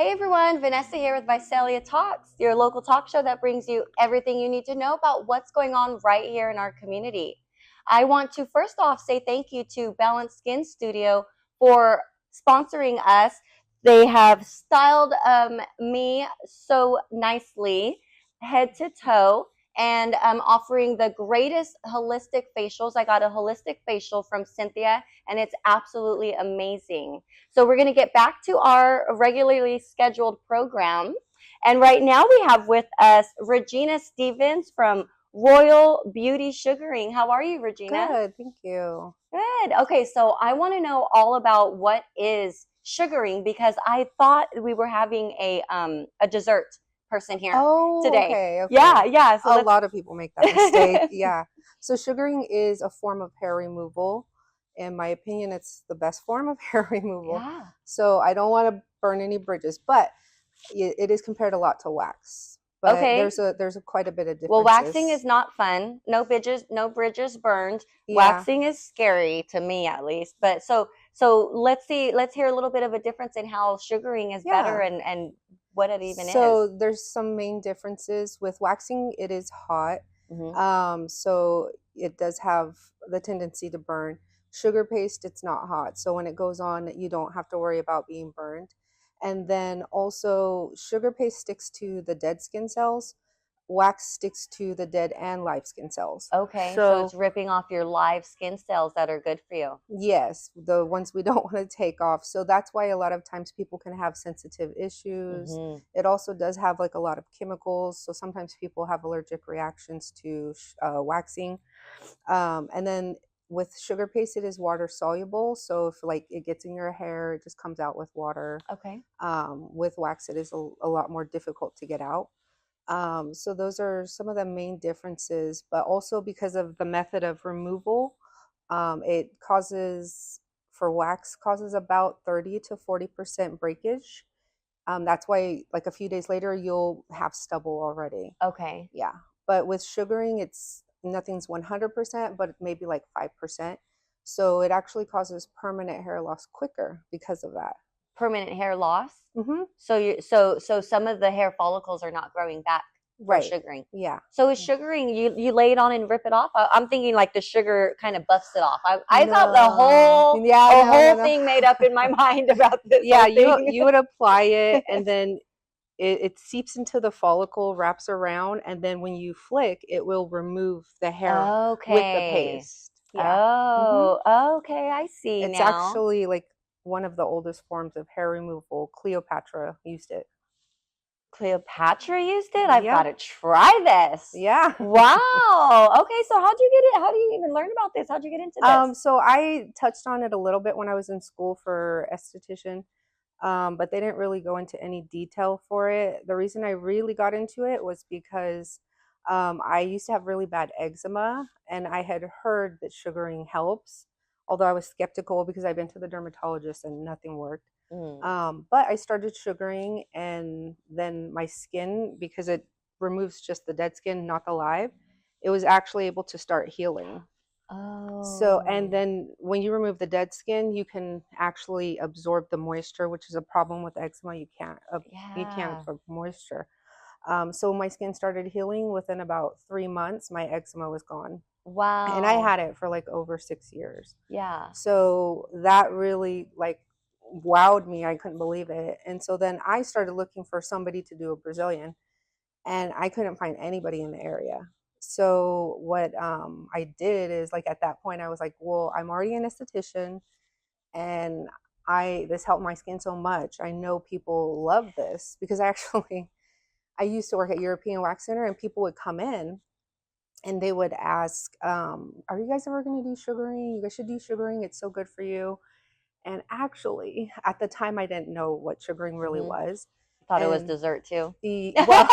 Hey everyone, Vanessa here with Visalia Talks, your local talk show that brings you everything you need to know about what's going on right here in our community. I want to first off say thank you to Balanced Skin Studio for sponsoring us. They have styled me so nicely, head to toe, and offering the greatest holistic facials. I got a holistic facial from Cynthia, and it's absolutely amazing. So we're going to get back to our regularly scheduled program. And right now we have with us Regina Stevens from Royal Beauty Sugaring. How are you, Regina? Good, thank you. Good. Okay, so I want to know all about what is sugaring because I thought we were having a dessert person here Oh, today. okay, Yeah, okay. yeah. So A let's lot of people make that mistake. Yeah. So sugaring is a form of hair removal. In my opinion, it's the best form of hair removal. Yeah. So I don't want to burn any bridges, but it is compared a lot to wax. But Okay. there's quite a bit of Well, waxing is differences. not fun. No bridges burned. Yeah. Waxing is scary to me at least. But so let's see, let's hear a little bit of a difference in how sugaring is better Yeah. and what it even is. So there's some main differences with waxing. It is hot. Hmm. So it does have the tendency to burn. Sugar paste, it's not hot. So when it goes on, you don't have to worry about being burned. And then also, sugar paste sticks to the dead skin cells. Wax sticks to the dead and live skin cells. Okay, so it's So ripping off your live skin cells that are good for you. yes, the ones we don't want to take off. So that's why a lot of times people can have sensitive issues. Hmm. It also does have like a lot of chemicals. So sometimes people have allergic reactions to waxing. And then with sugar paste, it is water soluble. So if like it gets in your hair, it just comes out with water. Okay. With wax, it is a lot more difficult to get out. So those are some of the main differences, but also because of the method of removal, it causes for wax causes about 30 to 40% breakage. That's why like a few days later you'll have stubble already. Okay. Yeah. But with sugaring, it's nothing's 100%, but maybe like 5%. So it actually causes permanent hair loss quicker because of that. Permanent hair loss. Mm-hmm. So some of the hair follicles are not growing back from Right. sugaring. Yeah. So is sugaring you lay it on and rip it off? I'm thinking like the sugar kind of buffs it off. I thought the No. whole Yeah, a no, no, whole no. thing made up in my mind about this Yeah, whole you thing. you would apply it and then it seeps into the follicle, wraps around, and then when you flick, it will remove the hair with the Okay. paste. Yeah. Hmm. Oh, okay, I see It's now. actually like one of the oldest forms of hair removal. Cleopatra used it. Cleopatra used it? I've got Yeah. to try this. Yeah. Wow. Okay, so how'd you get it? How do you even learn about this? How'd you get into this? So I touched on it a little bit when I was in school for esthetician, but they didn't really go into any detail for it. The reason I really got into it was because I used to have really bad eczema, and I had heard that sugaring helps, although I was skeptical because I've been to the dermatologist and nothing worked. Mm. But I started sugaring, and then my skin, because it removes just the dead skin, not the live, it was actually able to start healing. So, and Oh, then when you remove the dead skin, you can actually absorb the moisture, which is a problem with eczema. You can't yeah. absorb moisture. So my skin started healing within about 3 months. My eczema was gone, and I Wow. had it for like over 6 years. Yeah. So that really like wowed me. I couldn't believe it. And so then I started looking for somebody to do a Brazilian, and I couldn't find anybody in the area. So what I did is like at that point I was like, well, I'm already an esthetician, and I this helped my skin so much. I know people love this because actually I used to work at European Wax Center, and people would come in and they would ask, "Are you guys ever going to do sugaring? You guys should do sugaring. It's so good for you." And actually, at the time, I didn't know what sugaring really Hmm. was. Thought it was And dessert too. the well,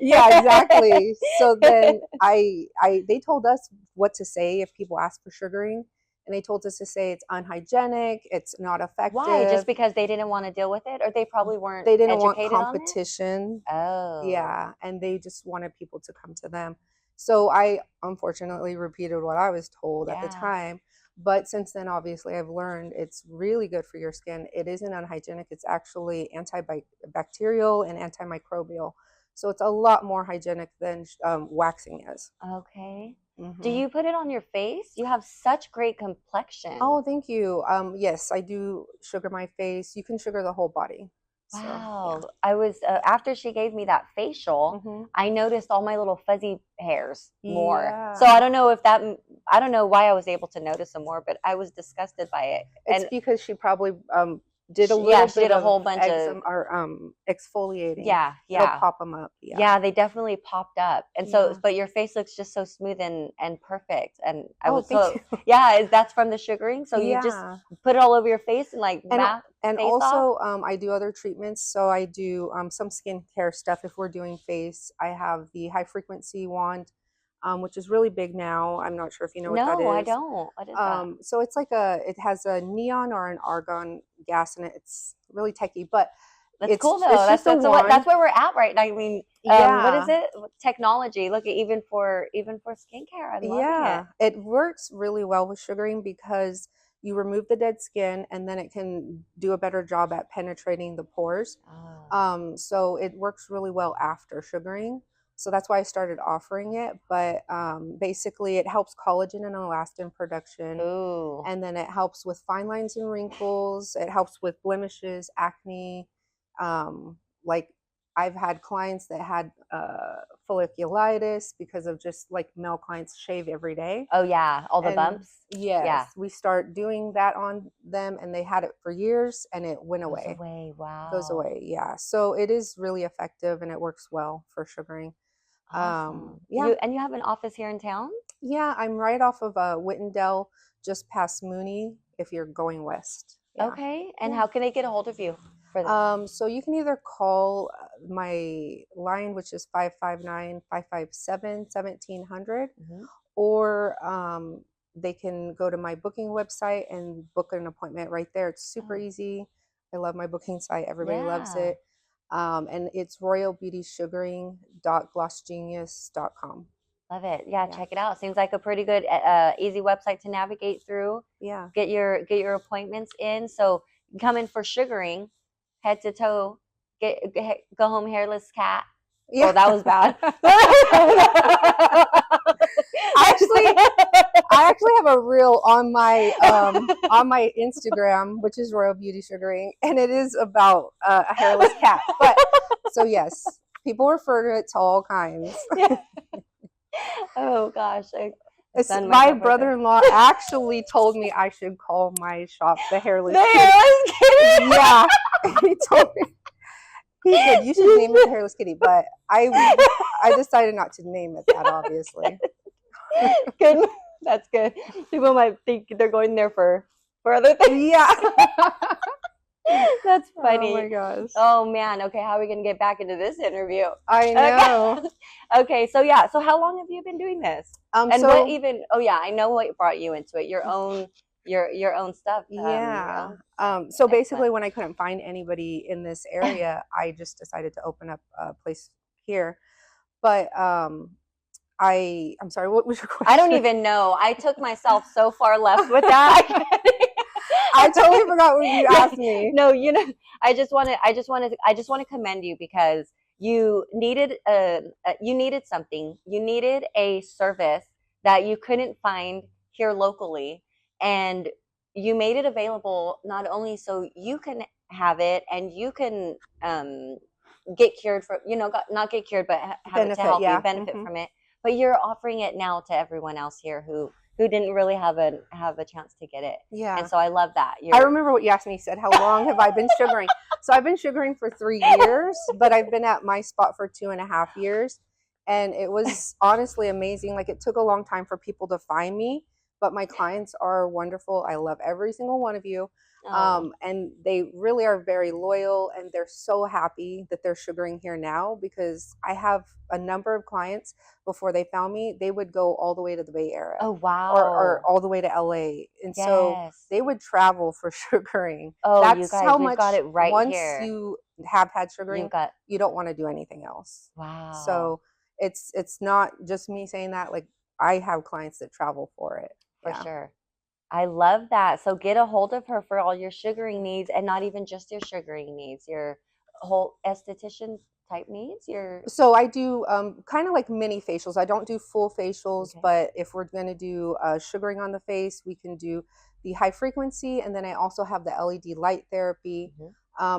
yeah, exactly. So then I they told us what to say if people ask for sugaring, and they told us to say it's unhygienic, it's not Why? Just effective. because they didn't want to deal with it, or they probably weren't They didn't want educated on it? competition. Oh, Yeah, and they just wanted people to come to them. So I unfortunately repeated what I was told at the yeah. time. But since then, obviously, I've learned it's really good for your skin. It isn't unhygienic. It's actually antibacterial and antimicrobial. So it's a lot more hygienic than waxing is. Okay. Do Hmm. you put it on your face? You have such great complexion. Oh, thank you. Yes, I do sugar my face. You can sugar the whole body. So, yeah. Wow. I was after she gave me that facial, Hmm. I noticed all my little fuzzy hairs more. So Yeah. I don't know if that I don't know why I was able to notice them more, but I was disgusted by it. It's And because she probably did a yeah, little she did bit a of whole bunch of eczema or exfoliating. yeah, It'll yeah. pop them up. Yeah. Yeah, they definitely popped up. And so, Yeah. but your face looks just so smooth and perfect. And I Oh, was thank so, you. yeah, that's from the sugaring. So you just Yeah. put it all over your face and like And bath and face off. also I do other treatments. So I do some skincare stuff if we're doing face. I have the high frequency wand, which is really big now. I'm not sure if you know what that No, I is. don't. What is that? So it's like it has a neon or an argon gas in it. It's really techy, but That's cool it's though. just a That's wand. where we're at right now. I mean, what is Yeah. it? Technology. Look at even for skincare. I'm loving it. Yeah, it works really well with sugaring because you remove the dead skin and then it can do a better job at penetrating the pores. Oh. So it works really well after sugaring. So that's why I started offering it. But basically, it helps collagen and elastin production. Ooh. And then it helps with fine lines and wrinkles. It helps with blemishes, acne. Like I've had clients that had folliculitis because of just like male clients shave every day. Oh yeah, all the And bumps. Yeah, yes, we start doing that on them and they had it for years and it went goes away. away. Goes Wow. away. Yeah. So it is really effective and it works well for sugaring. Awesome. Yeah. You have an office here in town? Yeah. I'm right off of Whitendell, just past Mooney if you're going west. Yeah. Okay. And Yeah. how can they get a hold of you for this? So you can either call my line, which is 559-557-1700, Hmm. or they can go to my booking website and book an appointment right there. It's super Oh, easy. I love my booking site. Everybody loves yeah. it. And it's royalbeautysugaring.glossgenius.com. Love it. Yeah, Yeah. check it out. Seems like a pretty good, easy website to navigate through. Yeah. Get your appointments in. So come in for sugaring, head to toe. Go home hairless cat. Yeah. Oh, that was bad. Actually, I actually have a reel on my Instagram, which is Royal Beauty Sugaring, and it is about a hairless cat. But so yes, people refer to it to all kinds. Yeah. Oh gosh, I It's, stunned my myself right there. brother-in-law actually told me I should call my shop the Hairless The Kitty. hairless kitty. Yeah, he told me. He said you should name it the Hairless Kitty, but I decided not to name it that, obviously. Good. That's good. People might think they're going there for other things. Yeah. That's Oh my funny. gosh. Oh man. Okay, how are we gonna get back into this interview? I know. Okay, so yeah. So how long have you been doing this? And So what even? Oh yeah, I know what brought you into it. Your own stuff. yeah. So Excellent. basically, when I couldn't find anybody in this area, I just decided to open up a place here. But I'm sorry. What was your question? I don't even know. I took myself so far left with that. I totally forgot what you asked me. No, you know, I just want to commend you because you needed something. You needed a service that you couldn't find here locally, and you made it available not only so you can have it and you can get cured from, not get cured, but have it to Benefit, help you yeah. benefit Mhm. from it. But you're offering it now to everyone else here who didn't really have a chance to get it. Yeah. And so I love that. I remember what you asked me. You said, how long have I been sugaring? So I've been sugaring for 3 years, but I've been at my spot for 2.5 years. And it was honestly amazing. Like, it took a long time for people to find me, but my clients are wonderful. I love every single one of you. Oh, And they really are very loyal and they're so happy that they're sugaring here now, because I have a number of clients before they found me, they would go all the way to the Bay Area oh or wow. all the way to LA. And so Yes. they would travel for sugaring. Oh, you That's guys, how we've got much, it right once here. you have had You've sugaring, got you don't want to do anything else. wow. So it's not just me saying that. Like, I have clients that travel for it. For Yeah. sure. I love that. So get a hold of her for all your sugaring needs, and not even just your sugaring needs, your whole esthetician type needs. Your So I do kind of like mini facials. I don't do full facials, okay. but if we're going to do sugaring on the face, we can do the high frequency. And then I also have the LED light therapy. Mhm.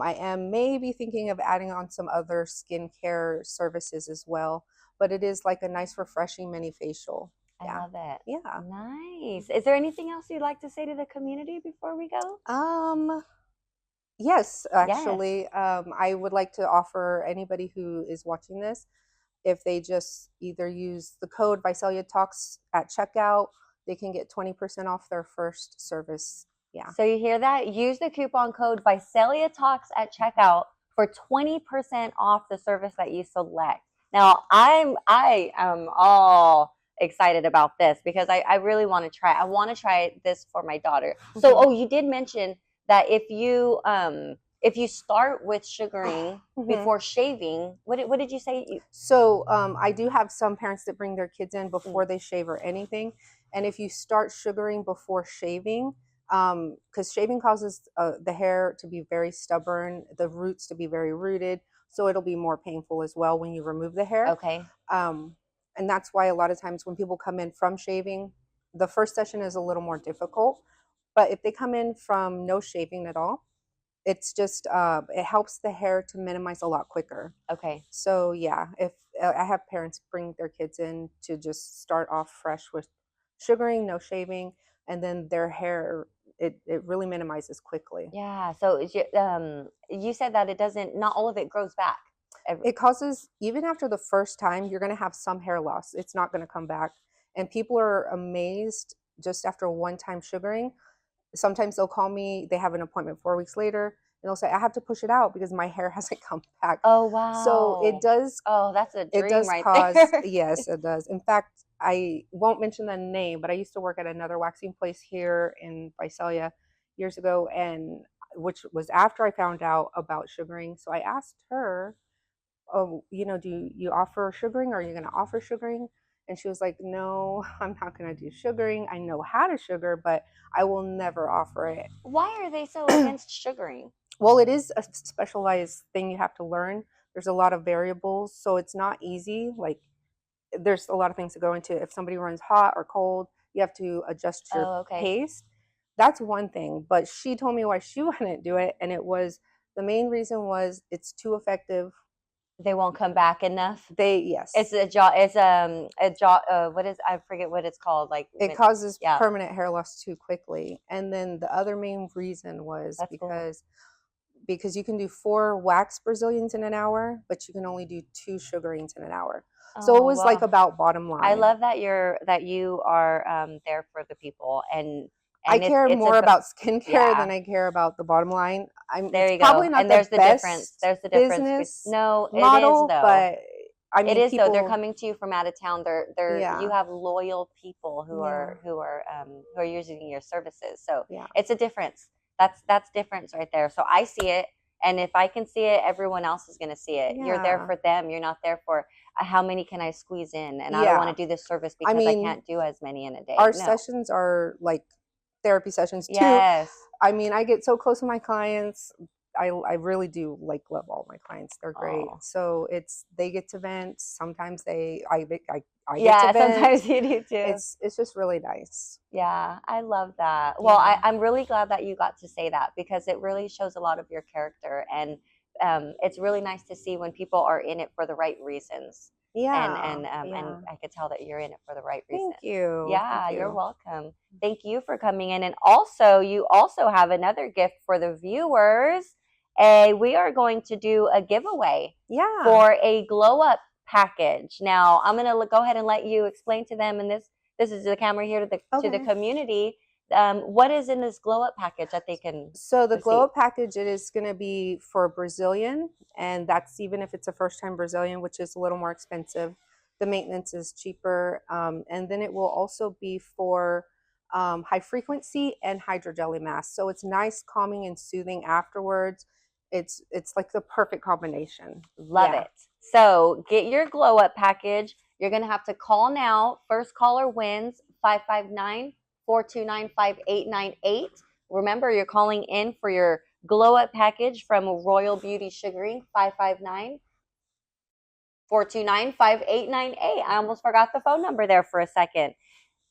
I am maybe thinking of adding on some other skincare services as well, but it is like a nice, refreshing mini facial. I Yeah. love it. Yeah. Nice. Is there anything else you'd like to say to the community before we go? Um, yes, Yes. actually, I would like to offer anybody who is watching this, if they just either use the code Visalia Talks at checkout, they can get 20% off their first service. Yeah. So you hear that? Use the coupon code Visalia Talks at checkout for 20% off the service that you select. Now I am all excited about this because I really want to try. I want to try this for my daughter. So Mhm. you did mention that if you start with sugaring Mhm. before shaving, what did you say? So I do have some parents that bring their kids in Mm, before they shave or anything. And if you start sugaring before shaving, because shaving causes the hair to be very stubborn, the roots to be very rooted. So it'll be more painful as well when you remove the hair. okay. Um, and that's why a lot of times when people come in from shaving, the first session is a little more difficult. But if they come in from no shaving at all, it's just it helps the hair to minimize a lot quicker. Okay. So yeah, if I have parents bring their kids in to just start off fresh with sugaring, no shaving, and then their hair it really minimizes quickly. Yeah. So you said that it doesn't. Not all of it grows back. It causes, even after the first time, you're going to have some hair loss. It's not going to come back. And people are amazed just after one time sugaring. Sometimes they'll call me, they have an appointment 4 weeks later, and they'll say, I have to push it out because my hair hasn't come back. Oh, So it wow. does Oh, that's a it dream does right cause, there. yes, it does. In fact, I won't mention the name, but I used to work at another waxing place here in Visalia years ago, and which was after I found out about sugaring. So I asked her, oh, do you offer sugaring? Are you going to offer sugaring? And she was like, no, I'm not going to do sugaring. I know how to sugar, but I will never offer it. Why are they so against sugaring? Well, it is a specialized thing you have to learn. There's a lot of variables, so it's not easy. Like, there's a lot of things to go into. If somebody runs hot or cold, you have to adjust your Oh, okay. pace. That's one thing. But she told me why she wouldn't do it, and it was, the main reason was it's too effective. They won't come back enough. It's Yes, a jaw. It's a jaw. What is? I forget what it's called. Like it causes yeah, permanent hair loss too quickly. And then the other main reason was that's cool. because you can do 4 wax Brazilians in an hour, but you can only do 2 sugarings in an hour. So it Oh was like wow. about bottom I line. love that you are there for the people I and care it's more a about skincare yeah. than I care about the bottom line. There It's you go. probably not And the there's the difference. best There's the difference. business No, it is model, though. but I It mean, is though. They're people, coming to you from out of town. They're you yeah, have loyal people yeah, who are using your services. So yeah, it's a difference. That's difference right there. So I see it, and if I can see it, everyone else is going to see it. You're there yeah, for them. You're not there for how many can I squeeze in, and I don't want yeah. to do this service I because I mean, can't do as many in a day. our No. sessions are like therapy sessions too. Yes. I mean, I get so close with my clients. I really do like love all my clients. They're great. Oh. So it's, they get to vent. Sometimes I get to Yeah. vent. Sometimes you do too. It's just really nice. Yeah, I love that. Well, Yeah. I'm really glad that you got to say that because it really shows a lot of your character, and it's really nice to see when people are in it for the right reasons. Yeah. And Yeah. I could tell that you're in it for the right reason. Thank you. Thank Yeah, you're you. welcome. Thank you for coming in, and also you also have another gift for the viewers. We are going to do a giveaway Yeah. for a glow up package. Now, I'm going to go ahead and let you explain to them, and this is the camera here to the Okay. community. What is in this glow up package that they can So the glow receive? up package, it is going to be for Brazilian, and that's even if it's a first time Brazilian, which is a little more expensive. The maintenance is cheaper, and then it will also be for high frequency and hydrogelly mask. So it's nice, calming, and soothing afterwards. It's like the perfect combination. Love Yeah. it. So get your glow up package. You're going to have to call now. First caller wins 559 429-5898. Remember, you're calling in for your glow up package from Royal Beauty Sugaring, 559 429 5898. I almost forgot the phone number there for a second.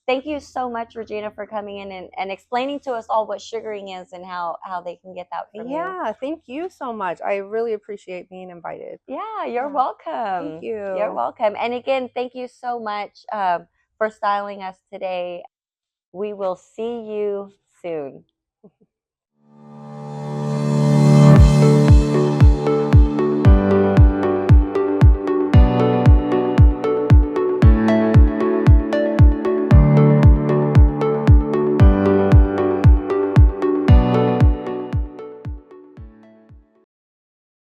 Thank you so much, Regina, for coming in and explaining to us all what sugaring is and how they can get that from you. Yeah, thank you so much. I really appreciate being invited. Yeah, you're Yeah. welcome. Thank you. You're welcome. And again, thank you so much for styling us today. We will see you soon.